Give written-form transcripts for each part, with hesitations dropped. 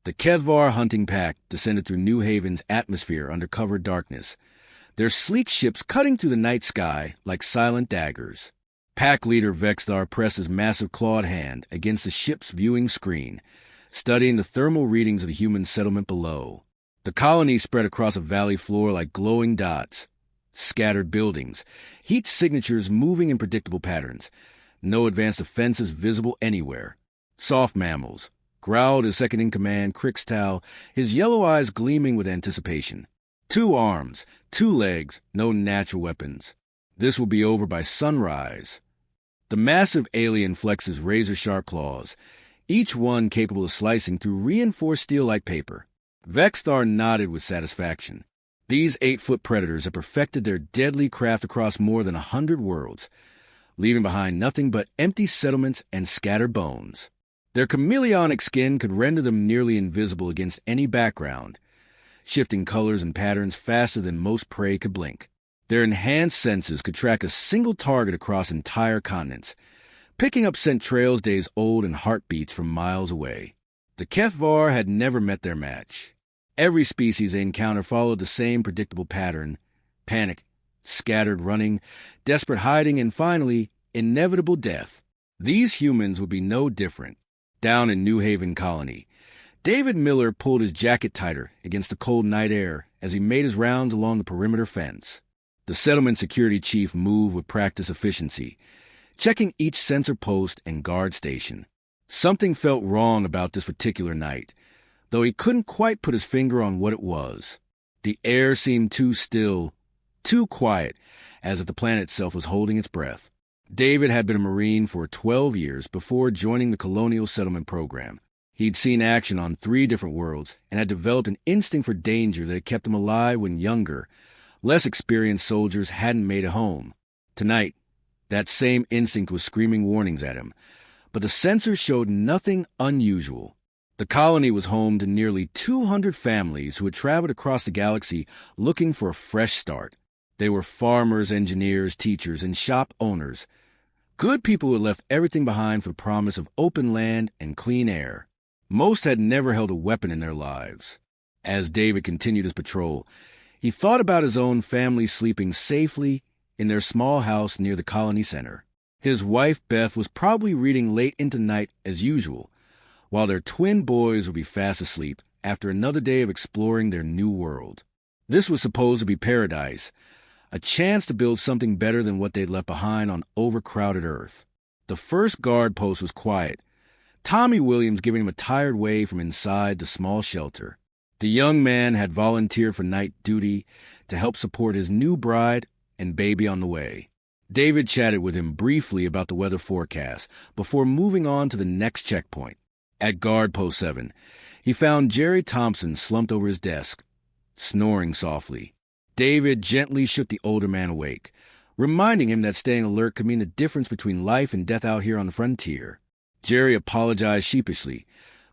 The HFY hunting pack descended through New Haven's atmosphere under cover darkness, their sleek ships cutting through the night sky like silent daggers. Pack leader Vexthar pressed his massive clawed hand against the ship's viewing screen, studying the thermal readings of the human settlement below. The colony spread across a valley floor like glowing dots, scattered buildings, heat signatures moving in predictable patterns. No advanced defenses visible anywhere. Soft mammals, growled his second-in-command, Crixtal, his yellow eyes gleaming with anticipation. 2 arms, 2 legs, no natural weapons. This will be over by sunrise. The massive alien flexed his razor-sharp claws, each one capable of slicing through reinforced steel like paper. Vexthar nodded with satisfaction. These 8-foot predators had perfected their deadly craft across more than 100 worlds, leaving behind nothing but empty settlements and scattered bones. Their chameleonic skin could render them nearly invisible against any background, shifting colors and patterns faster than most prey could blink. Their enhanced senses could track a single target across entire continents, picking up scent trails days old and heartbeats from miles away. The HFY had never met their match. Every species they encountered followed the same predictable pattern: panic, scattered running, desperate hiding, and finally, inevitable death. These humans would be no different. Down in New Haven Colony, David Miller pulled his jacket tighter against the cold night air as he made his rounds along the perimeter fence. The settlement security chief moved with practiced efficiency, checking each sensor post and guard station. Something felt wrong about this particular night, though he couldn't quite put his finger on what it was. The air seemed too still, too quiet, as if the planet itself was holding its breath. David had been a Marine for 12 years before joining the Colonial Settlement Program. He'd seen action on 3 different worlds and had developed an instinct for danger that had kept him alive when younger, less experienced soldiers hadn't made a home. Tonight, that same instinct was screaming warnings at him, but the sensors showed nothing unusual. The colony was home to nearly 200 families who had traveled across the galaxy looking for a fresh start. They were farmers, engineers, teachers, and shop owners. Good people who had left everything behind for the promise of open land and clean air. Most had never held a weapon in their lives. As David continued his patrol, he thought about his own family sleeping safely in their small house near the colony center. His wife, Beth, was probably reading late into night as usual, while their twin boys would be fast asleep after another day of exploring their new world. This was supposed to be paradise, a chance to build something better than what they'd left behind on overcrowded Earth. The first guard post was quiet, Tommy Williams giving him a tired wave from inside the small shelter. The young man had volunteered for night duty to help support his new bride and baby on the way. David chatted with him briefly about the weather forecast before moving on to the next checkpoint. At Guard Post 7, he found Jerry Thompson slumped over his desk, snoring softly. David gently shook the older man awake, reminding him that staying alert could mean the difference between life and death out here on the frontier. Jerry apologized sheepishly,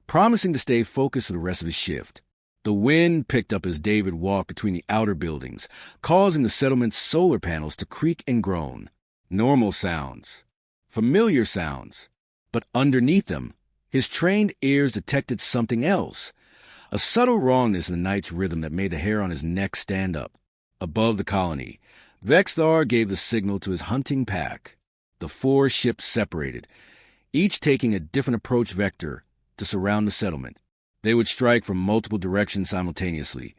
promising to stay focused for the rest of his shift. The wind picked up as David walked between the outer buildings, causing the settlement's solar panels to creak and groan. Normal sounds, familiar sounds, but underneath them, his trained ears detected something else, a subtle wrongness in the night's rhythm that made the hair on his neck stand up. Above the colony, Vexthar gave the signal to his hunting pack. The 4 ships separated, each taking a different approach vector to surround the settlement. They would strike from multiple directions simultaneously,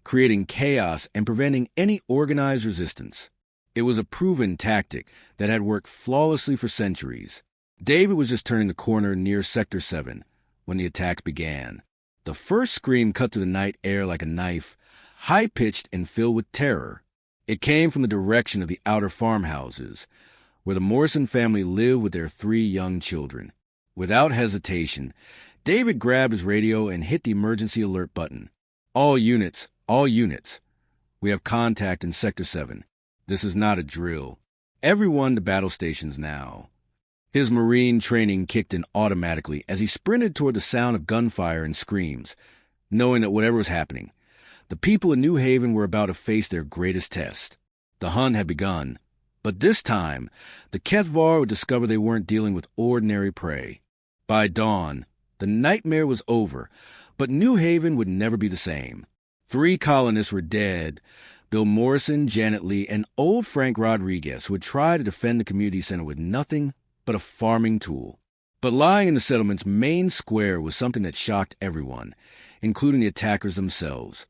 creating chaos and preventing any organized resistance. It was a proven tactic that had worked flawlessly for centuries. David was just turning the corner near Sector 7 when the attacks began. The first scream cut through the night air like a knife, high-pitched and filled with terror. It came from the direction of the outer farmhouses, where the Morrison family lived with their 3 young children. Without hesitation, David grabbed his radio and hit the emergency alert button. All units. We have contact in Sector 7. This is not a drill. Everyone to battle stations now. His Marine training kicked in automatically as he sprinted toward the sound of gunfire and screams, knowing that whatever was happening, the people in New Haven were about to face their greatest test. The hunt had begun, but this time, the HFY would discover they weren't dealing with ordinary prey. By dawn, the nightmare was over, But New Haven would never be the same. 3 colonists were dead: Bill Morrison, Janet Lee, and old Frank Rodriguez, who had tried to defend the community center with nothing but a farming tool. But lying in the settlement's main square was something that shocked everyone, including the attackers themselves.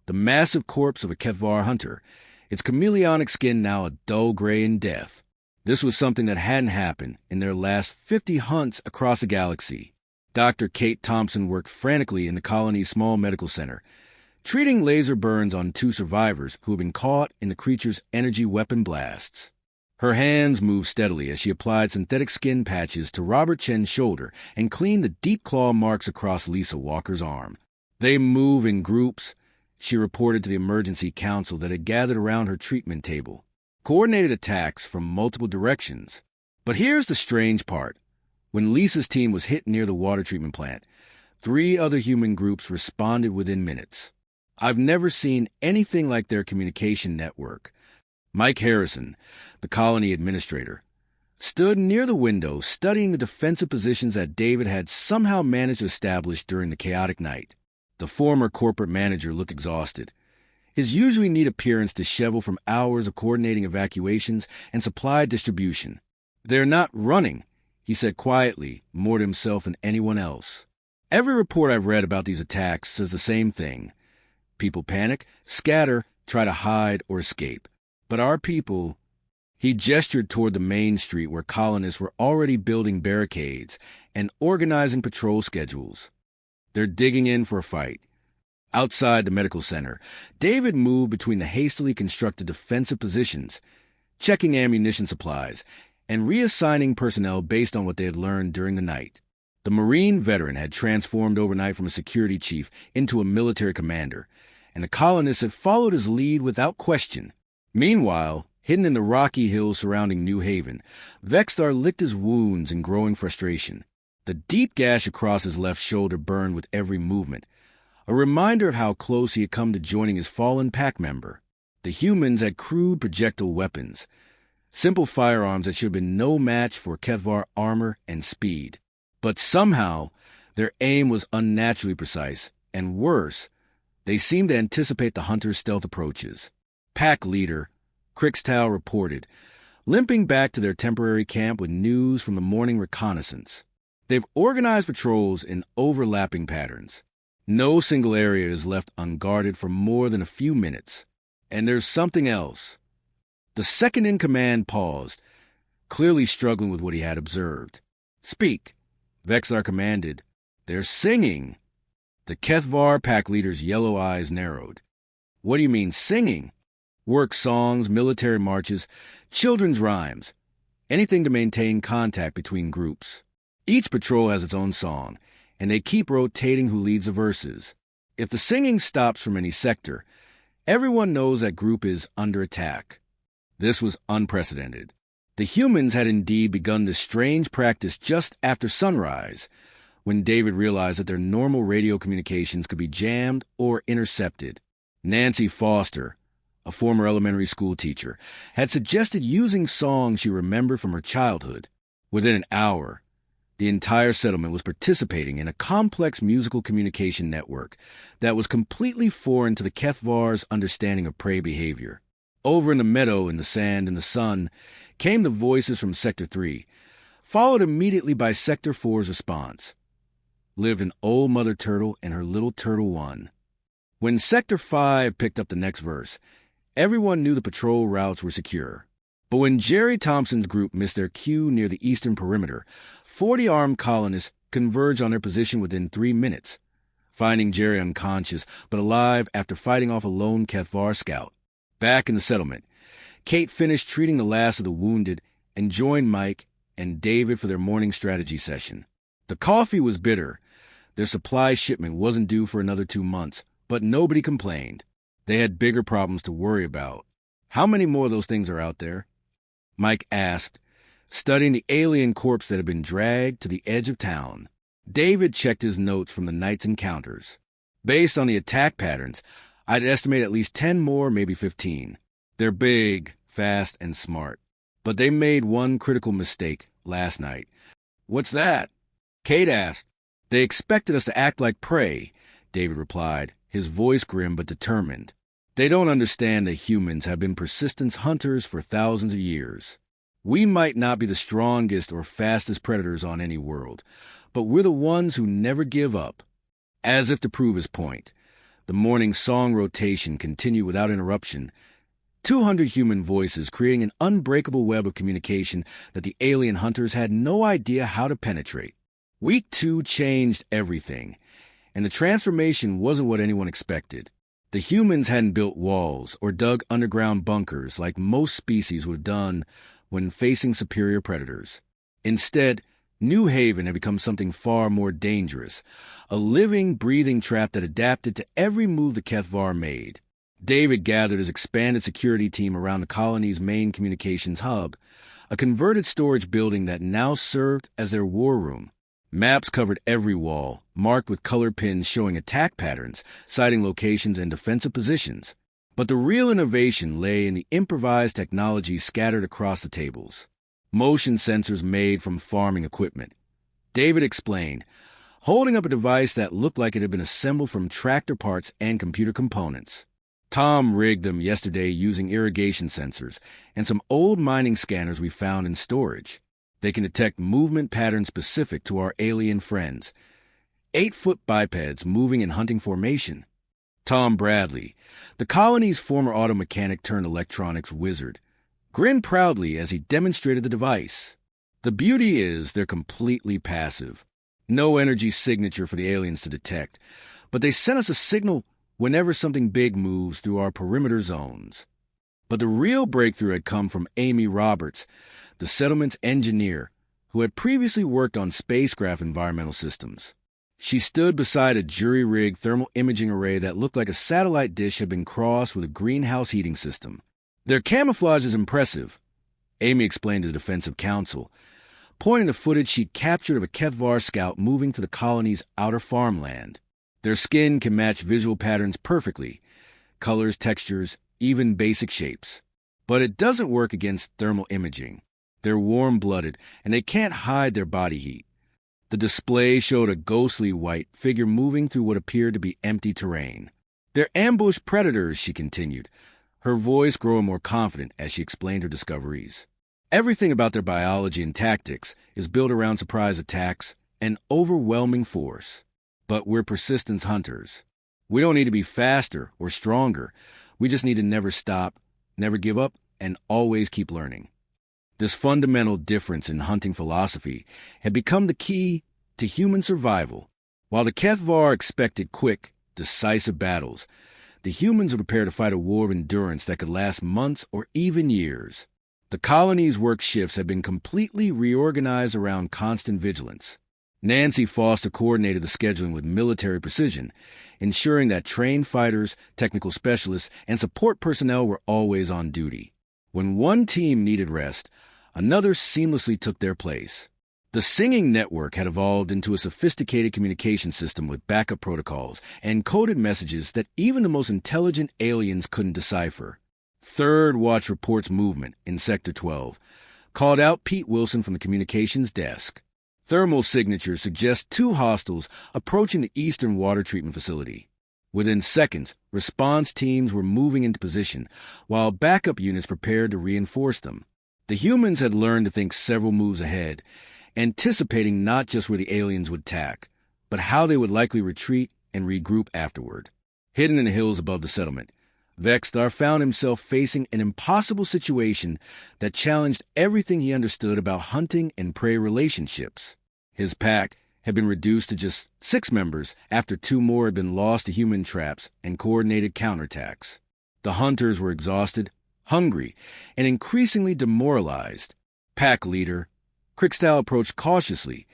The massive corpse of a Kethvar hunter, its chameleonic skin now a dull gray in death. This was something that hadn't happened in their last 50 hunts across the galaxy. Dr. Kate Thompson worked frantically in the colony's small medical center, treating laser burns on 2 survivors who had been caught in the creature's energy weapon blasts. Her hands moved steadily as she applied synthetic skin patches to Robert Chen's shoulder and cleaned the deep claw marks across Lisa Walker's arm. They move in groups, she reported to the emergency council that had gathered around her treatment table. Coordinated attacks from multiple directions. But here's the strange part. When Lisa's team was hit near the water treatment plant, 3 other human groups responded within minutes. I've never seen anything like their communication network. Mike Harrison, the colony administrator, stood near the window studying the defensive positions that David had somehow managed to establish during the chaotic night. The former corporate manager looked exhausted, his usually neat appearance disheveled from hours of coordinating evacuations and supply distribution. "They're not running," he said quietly, more to himself than anyone else. "Every report I've read about these attacks says the same thing. People panic, scatter, try to hide or escape. But our people—" He gestured toward the main street where colonists were already building barricades and organizing patrol schedules. "They're digging in for a fight." Outside the medical center, David moved between the hastily constructed defensive positions, checking ammunition supplies, and reassigning personnel based on what they had learned during the night. The Marine veteran had transformed overnight from a security chief into a military commander, and the colonists had followed his lead without question. Meanwhile, hidden in the rocky hills surrounding New Haven, Vextar licked his wounds in growing frustration. The deep gash across his left shoulder burned with every movement, a reminder of how close he had come to joining his fallen pack member. The humans had crude projectile weapons, simple firearms that should have been no match for Kethvar armor and speed. But somehow, their aim was unnaturally precise, and worse, they seemed to anticipate the hunter's stealth approaches. Pack leader Crixtal reported, limping back to their temporary camp with news from the morning reconnaissance. They've organized patrols in overlapping patterns. No single area is left unguarded for more than a few minutes. And there's something else. The second-in-command paused, clearly struggling with what he had observed. "Speak," Vexar commanded. "They're singing." The Kethvar pack leader's yellow eyes narrowed. "What do you mean, singing?" "Work songs, military marches, children's rhymes. Anything to maintain contact between groups. Each patrol has its own song, and they keep rotating who leads the verses. If the singing stops from any sector, everyone knows that group is under attack." This was unprecedented. The humans had indeed begun this strange practice just after sunrise, when David realized that their normal radio communications could be jammed or intercepted. Nancy Foster, a former elementary school teacher, had suggested using songs she remembered from her childhood. Within an hour, the entire settlement was participating in a complex musical communication network that was completely foreign to the Kethvar's understanding of prey behavior. Over in the meadow, in the sand, in the sun, came the voices from Sector 3, followed immediately by Sector 4's response. Lived an old mother turtle and her little turtle one. When Sector 5 picked up the next verse, everyone knew the patrol routes were secure. But when Jerry Thompson's group missed their cue near the eastern perimeter, 40 armed colonists converged on their position within 3 minutes, finding Jerry unconscious but alive after fighting off a lone Kethvar scout. Back in the settlement, Kate finished treating the last of the wounded and joined Mike and David for their morning strategy session. The coffee was bitter. Their supply shipment wasn't due for another 2 months, but nobody complained. They had bigger problems to worry about. "How many more of those things are out there?" Mike asked, studying the alien corpse that had been dragged to the edge of town. David checked his notes from the night's encounters. "Based on the attack patterns, I'd estimate at least 10 more, maybe 15. They're big, fast, and smart. But they made one critical mistake last night." "What's that?" Kate asked. "They expected us to act like prey, David replied, his voice grim but determined. They don't understand that humans have been persistent hunters for thousands of years. We might not be the strongest or fastest predators on any world, but we're the ones who never give up. As if to prove his point, the morning song rotation continued without interruption, 200 human voices creating an unbreakable web of communication that the alien hunters had no idea how to penetrate. Week 2 changed everything, and the transformation wasn't what anyone expected. The humans hadn't built walls or dug underground bunkers like most species would have done when facing superior predators. Instead, New Haven had become something far more dangerous, a living, breathing trap that adapted to every move the Kethvar made. David gathered his expanded security team around the colony's main communications hub, a converted storage building that now served as their war room. Maps covered every wall, marked with colored pins showing attack patterns, sighting locations, and defensive positions. But the real innovation lay in the improvised technology scattered across the tables. Motion sensors made from farming equipment. David explained, holding up a device that looked like it had been assembled from tractor parts and computer components. Tom rigged them yesterday using irrigation sensors and some old mining scanners we found in storage. They can detect movement patterns specific to our alien friends. 8-foot bipeds moving in hunting formation. Tom Bradley, the colony's former auto mechanic turned electronics wizard, grinned proudly as he demonstrated the device. The beauty is they're completely passive. No energy signature for the aliens to detect, but they send us a signal whenever something big moves through our perimeter zones. But the real breakthrough had come from Amy Roberts, the settlement's engineer, who had previously worked on spacecraft environmental systems. She stood beside a jury-rigged thermal imaging array that looked like a satellite dish had been crossed with a greenhouse heating system. Their camouflage is impressive, Amy explained to the defensive counsel, pointing to footage she'd captured of a Kethvar scout moving to the colony's outer farmland. Their skin can match visual patterns perfectly, colors, textures, even basic shapes. But it doesn't work against thermal imaging. They're warm-blooded, and they can't hide their body heat. The display showed a ghostly white figure moving through what appeared to be empty terrain. They're ambush predators, she continued, her voice growing more confident as she explained her discoveries. Everything about their biology and tactics is built around surprise attacks and overwhelming force. But we're persistence hunters. We don't need to be faster or stronger. We just need to never stop, never give up, and always keep learning. This fundamental difference in hunting philosophy had become the key to human survival. While the Kethvar expected quick, decisive battles, the humans were prepared to fight a war of endurance that could last months or even years. The colony's work shifts had been completely reorganized around constant vigilance. Nancy Foster coordinated the scheduling with military precision, ensuring that trained fighters, technical specialists, and support personnel were always on duty. When one team needed rest, another seamlessly took their place. The Singing Network had evolved into a sophisticated communication system with backup protocols and coded messages that even the most intelligent aliens couldn't decipher. Third Watch reports movement in Sector 12, called out Pete Wilson from the communications desk. Thermal signatures suggest 2 hostiles approaching the eastern water treatment facility. Within seconds, response teams were moving into position, while backup units prepared to reinforce them. The humans had learned to think several moves ahead, anticipating not just where the aliens would attack, but how they would likely retreat and regroup afterward. Hidden in the hills above the settlement, Vextar found himself facing an impossible situation that challenged everything he understood about hunting and prey relationships. His pack had been reduced to just 6 members after 2 more had been lost to human traps and coordinated counterattacks. The hunters were exhausted, hungry, and increasingly demoralized. Pack leader Crickstyle approached cautiously,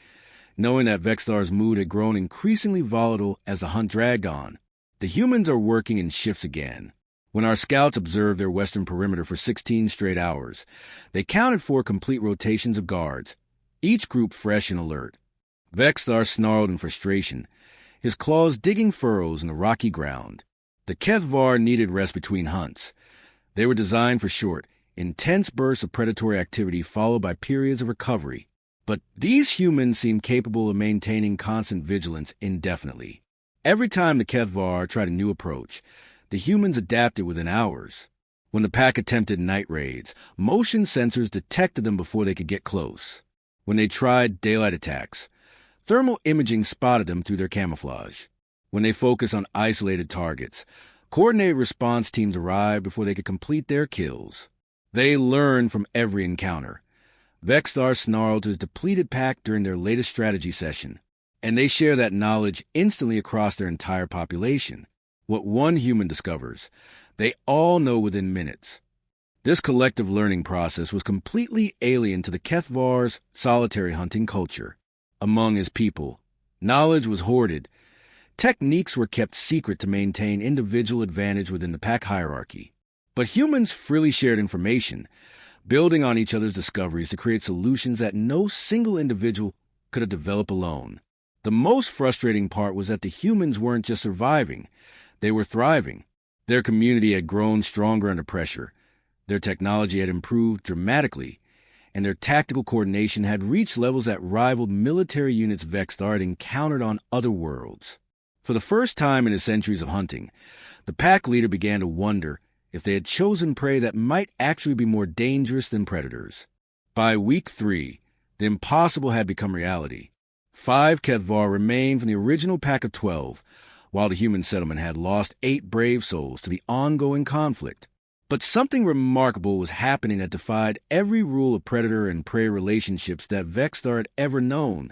knowing that Vextar's mood had grown increasingly volatile as the hunt dragged on. The humans are working in shifts again. When our scouts observed their western perimeter for 16 straight hours, they counted 4 complete rotations of guards, each group fresh and alert. Vextar snarled in frustration, his claws digging furrows in the rocky ground. The Kethvar needed rest between hunts. They were designed for short, intense bursts of predatory activity followed by periods of recovery. But these humans seemed capable of maintaining constant vigilance indefinitely. Every time the Kethvar tried a new approach, the humans adapted within hours. When the pack attempted night raids, motion sensors detected them before they could get close. When they tried daylight attacks, thermal imaging spotted them through their camouflage. When they focused on isolated targets, coordinated response teams arrived before they could complete their kills. They learned from every encounter. Vexstar snarled to his depleted pack during their latest strategy session, and they share that knowledge instantly across their entire population. What one human discovers, they all know within minutes. This collective learning process was completely alien to the Kethvar's solitary hunting culture. Among his people, knowledge was hoarded. Techniques were kept secret to maintain individual advantage within the pack hierarchy. But humans freely shared information, building on each other's discoveries to create solutions that no single individual could have developed alone. The most frustrating part was that the humans weren't just surviving, they were thriving. Their community had grown stronger under pressure, their technology had improved dramatically, and their tactical coordination had reached levels that rivaled military units Vexstar had encountered on other worlds. For the first time in his centuries of hunting, the pack leader began to wonder if they had chosen prey that might actually be more dangerous than predators. By week 3, the impossible had become reality. 5 Kethvar remained from the original pack of 12, while the human settlement had lost 8 brave souls to the ongoing conflict. But something remarkable was happening that defied every rule of predator and prey relationships that Vexstar had ever known.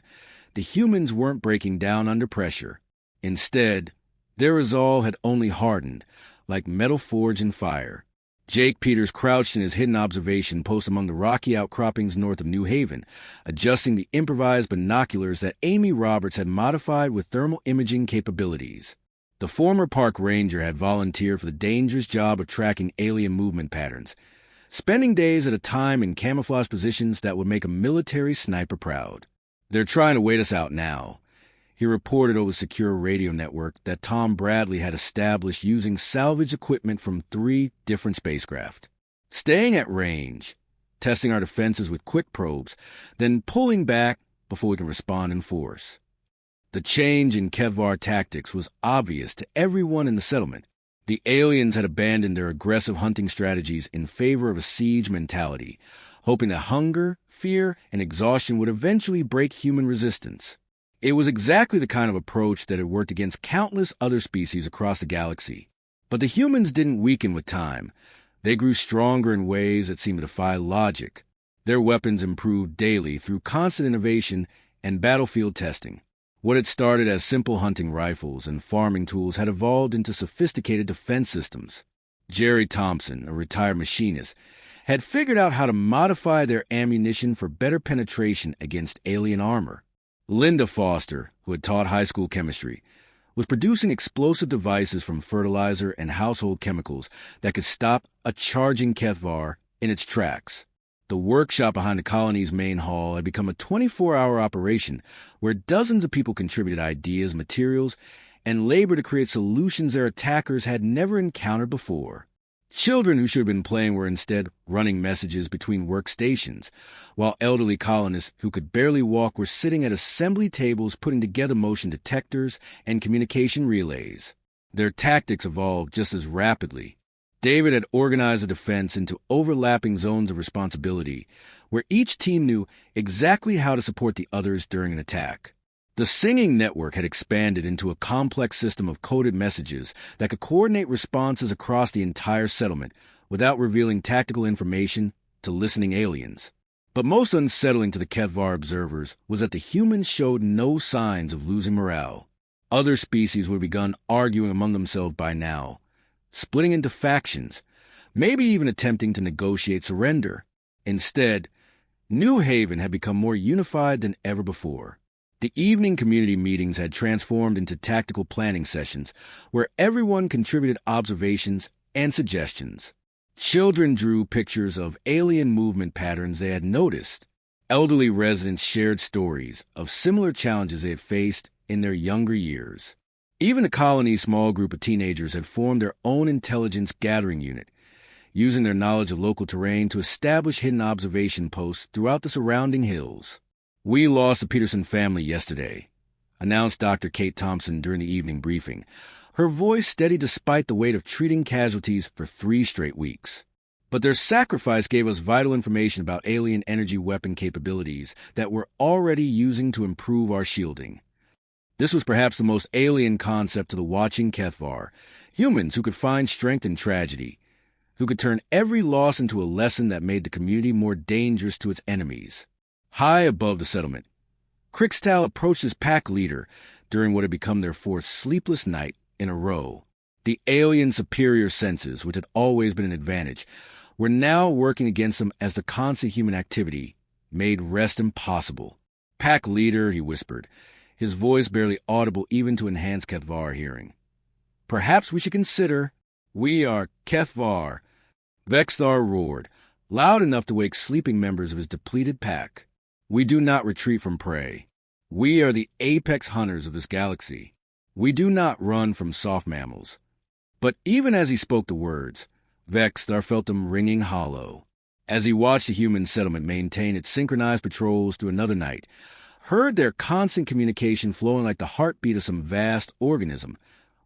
The humans weren't breaking down under pressure. Instead, their resolve had only hardened, like metal forged in fire. Jake Peters crouched in his hidden observation post among the rocky outcroppings north of New Haven, adjusting the improvised binoculars that Amy Roberts had modified with thermal imaging capabilities. The former park ranger had volunteered for the dangerous job of tracking alien movement patterns, spending days at a time in camouflage positions that would make a military sniper proud. "They're trying to wait us out now," he reported over the secure radio network that Tom Bradley had established using salvage equipment from 3 different spacecraft. "Staying at range, testing our defenses with quick probes, then pulling back before we can respond in force." The change in Kethvar tactics was obvious to everyone in the settlement. The aliens had abandoned their aggressive hunting strategies in favor of a siege mentality, hoping that hunger, fear, and exhaustion would eventually break human resistance. It was exactly the kind of approach that had worked against countless other species across the galaxy. But the humans didn't weaken with time. They grew stronger in ways that seemed to defy logic. Their weapons improved daily through constant innovation and battlefield testing. What had started as simple hunting rifles and farming tools had evolved into sophisticated defense systems. Jerry Thompson, a retired machinist, had figured out how to modify their ammunition for better penetration against alien armor. Linda Foster, who had taught high school chemistry, was producing explosive devices from fertilizer and household chemicals that could stop a charging Kethvar in its tracks. The workshop behind the colony's main hall had become a 24-hour operation where dozens of people contributed ideas, materials, and labor to create solutions their attackers had never encountered before. Children who should have been playing were instead running messages between workstations, while elderly colonists who could barely walk were sitting at assembly tables putting together motion detectors and communication relays. Their tactics evolved just as rapidly. David had organized the defense into overlapping zones of responsibility, where each team knew exactly how to support the others during an attack. The singing network had expanded into a complex system of coded messages that could coordinate responses across the entire settlement without revealing tactical information to listening aliens. But most unsettling to the Kethvar observers was that the humans showed no signs of losing morale. Other species would have begun arguing among themselves by now, splitting into factions, maybe even attempting to negotiate surrender. Instead, New Haven had become more unified than ever before. The evening community meetings had transformed into tactical planning sessions where everyone contributed observations and suggestions. Children drew pictures of alien movement patterns they had noticed. Elderly residents shared stories of similar challenges they had faced in their younger years. Even the colony's small group of teenagers had formed their own intelligence gathering unit, using their knowledge of local terrain to establish hidden observation posts throughout the surrounding hills. "We lost the Peterson family yesterday," announced Dr. Kate Thompson during the evening briefing, her voice steady despite the weight of treating casualties for 3 straight weeks. But their sacrifice gave us vital information about alien energy weapon capabilities that we're already using to improve our shielding. This was perhaps the most alien concept to the watching Kethvar, humans who could find strength in tragedy, who could turn every loss into a lesson that made the community more dangerous to its enemies. High above the settlement, Krixtal approached his pack leader during what had become their 4th sleepless night in a row. The alien superior senses, which had always been an advantage, were now working against them as the constant human activity made rest impossible. "Pack leader," he whispered, his voice barely audible even to enhance Kethvar hearing. "Perhaps we should consider—" "We are Kethvar," Vexthar roared, loud enough to wake sleeping members of his depleted pack. "We do not retreat from prey. We are the apex hunters of this galaxy. We do not run from soft mammals." But even as he spoke the words, Vexthar felt them ringing hollow. As he watched the human settlement maintain its synchronized patrols through another night, heard their constant communication flowing like the heartbeat of some vast organism,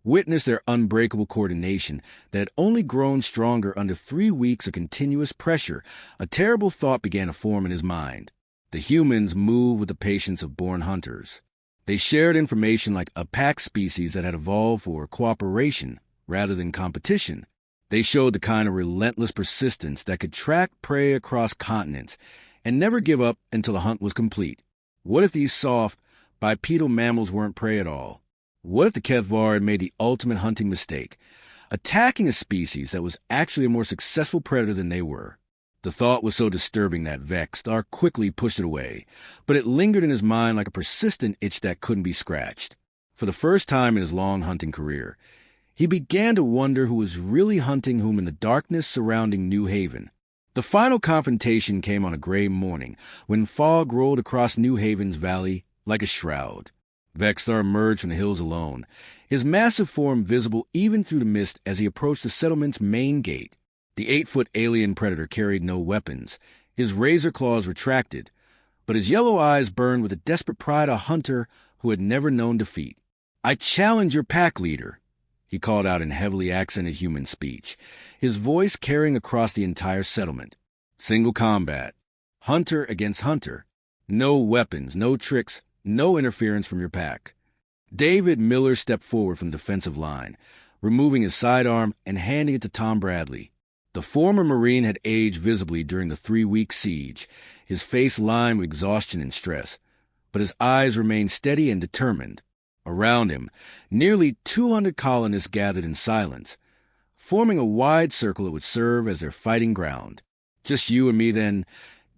witnessed their unbreakable coordination that had only grown stronger under 3 weeks of continuous pressure, a terrible thought began to form in his mind. The humans moved with the patience of born hunters. They shared information like a pack species that had evolved for cooperation rather than competition. They showed the kind of relentless persistence that could track prey across continents and never give up until the hunt was complete. What if these soft, bipedal mammals weren't prey at all? What if the Kethvar had made the ultimate hunting mistake, attacking a species that was actually a more successful predator than they were? The thought was so disturbing that Vexthar quickly pushed it away, but it lingered in his mind like a persistent itch that couldn't be scratched. For the first time in his long hunting career, he began to wonder who was really hunting whom in the darkness surrounding New Haven. The final confrontation came on a gray morning, when fog rolled across New Haven's valley like a shroud. Vexthar emerged from the hills alone, his massive form visible even through the mist as he approached the settlement's main gate. The 8-foot alien predator carried no weapons, his razor claws retracted, but his yellow eyes burned with the desperate pride of a hunter who had never known defeat. "I challenge your pack leader," he called out in heavily accented human speech, his voice carrying across the entire settlement. "Single combat. Hunter against hunter. No weapons, no tricks, no interference from your pack." David Miller stepped forward from the defensive line, removing his sidearm and handing it to Tom Bradley. The former Marine had aged visibly during the 3-week siege, his face lined with exhaustion and stress, but his eyes remained steady and determined. Around him, nearly 200 colonists gathered in silence, forming a wide circle that would serve as their fighting ground. "Just you and me, then,"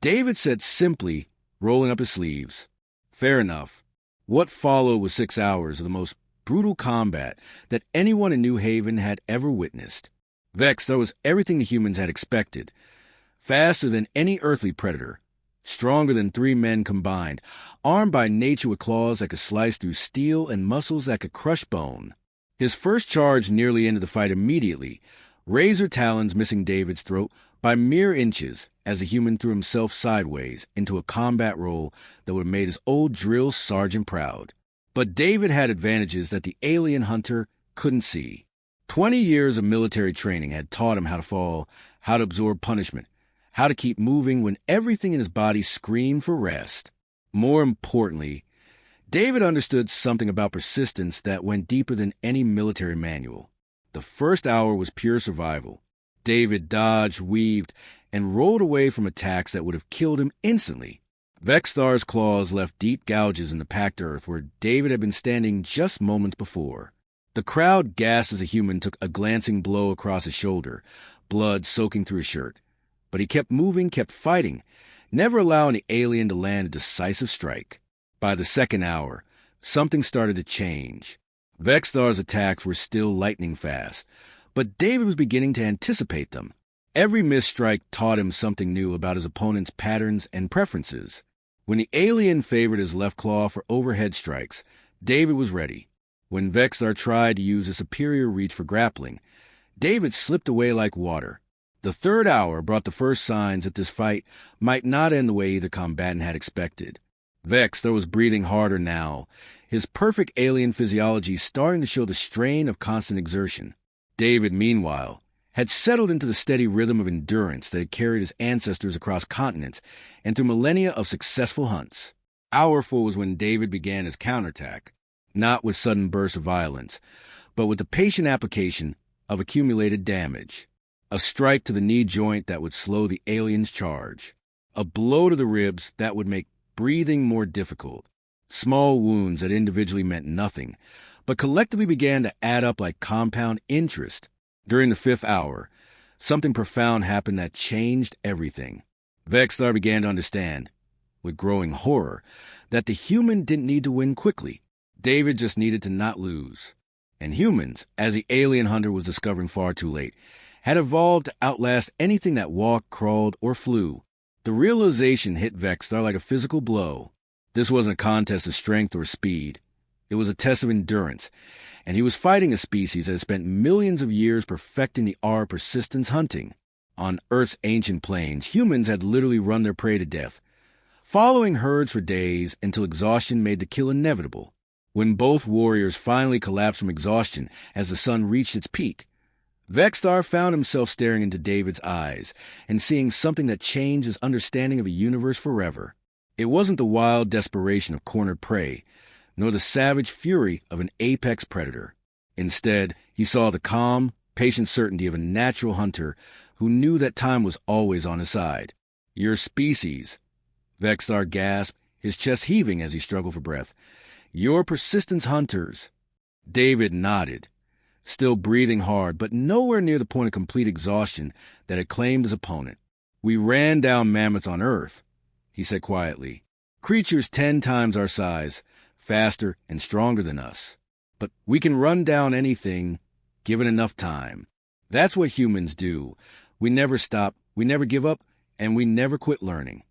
David said simply, rolling up his sleeves. "Fair enough." What followed was 6 hours of the most brutal combat that anyone in New Haven had ever witnessed. Vexthar was everything the humans had expected. Faster than any earthly predator, stronger than 3 men combined, armed by nature with claws that could slice through steel and muscles that could crush bone. His first charge nearly ended the fight immediately, razor talons missing David's throat by mere inches as the human threw himself sideways into a combat roll that would have made his old drill sergeant proud. But David had advantages that the alien hunter couldn't see. 20 years of military training had taught him how to fall, how to absorb punishment, how to keep moving when everything in his body screamed for rest. More importantly, David understood something about persistence that went deeper than any military manual. The first hour was pure survival. David dodged, weaved, and rolled away from attacks that would have killed him instantly. Vexthar's claws left deep gouges in the packed earth where David had been standing just moments before. The crowd gasped as a human took a glancing blow across his shoulder, blood soaking through his shirt. But he kept moving, kept fighting, never allowing the alien to land a decisive strike. By the second hour, something started to change. Vexthar's attacks were still lightning fast, but David was beginning to anticipate them. Every missed strike taught him something new about his opponent's patterns and preferences. When the alien favored his left claw for overhead strikes, David was ready. When Vexthar tried to use a superior reach for grappling, David slipped away like water. The third hour brought the first signs that this fight might not end the way either combatant had expected. Vexthor was breathing harder now, his perfect alien physiology starting to show the strain of constant exertion. David, meanwhile, had settled into the steady rhythm of endurance that had carried his ancestors across continents and through millennia of successful hunts. Hourful was when David began his counterattack, not with sudden bursts of violence, but with the patient application of accumulated damage. A strike to the knee joint that would slow the alien's charge. A blow to the ribs that would make breathing more difficult. Small wounds that individually meant nothing, but collectively began to add up like compound interest. During the 5th hour, something profound happened that changed everything. Vexthor began to understand, with growing horror, that the human didn't need to win quickly. David just needed to not lose. And humans, as the alien hunter was discovering far too late, had evolved to outlast anything that walked, crawled, or flew. The realization hit Vexthor like a physical blow. This wasn't a contest of strength or speed. It was a test of endurance, and he was fighting a species that had spent millions of years perfecting the art of persistence hunting. On Earth's ancient plains, humans had literally run their prey to death, following herds for days until exhaustion made the kill inevitable. When both warriors finally collapsed from exhaustion as the sun reached its peak, Vexthor found himself staring into David's eyes and seeing something that changed his understanding of a universe forever. It wasn't the wild desperation of cornered prey, nor the savage fury of an apex predator. Instead, he saw the calm, patient certainty of a natural hunter who knew that time was always on his side. "Your species," Vexthor gasped, his chest heaving as he struggled for breath. "Your persistence hunters." David nodded, still breathing hard, but nowhere near the point of complete exhaustion that had claimed his opponent. "We ran down mammoths on Earth," he said quietly. "Creatures 10 times our size, faster and stronger than us. But we can run down anything, given enough time. That's what humans do. We never stop, we never give up, and we never quit learning."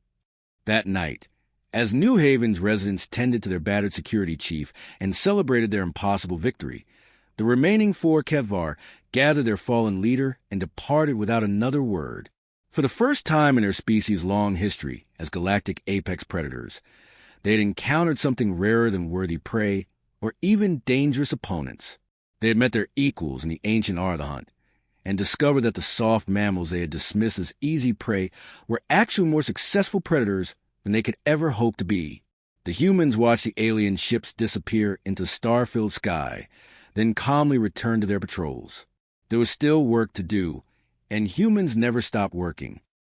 That night, as New Haven's residents tended to their battered security chief and celebrated their impossible victory, the remaining 4 Kevvar gathered their fallen leader and departed without another word. For the first time in their species' long history as galactic apex predators, they had encountered something rarer than worthy prey or even dangerous opponents. They had met their equals in the ancient art of the hunt and discovered that the soft mammals they had dismissed as easy prey were actually more successful predators than they could ever hope to be. The humans watched the alien ships disappear into the star-filled sky, then calmly returned to their patrols. There was still work to do, and humans never stopped working.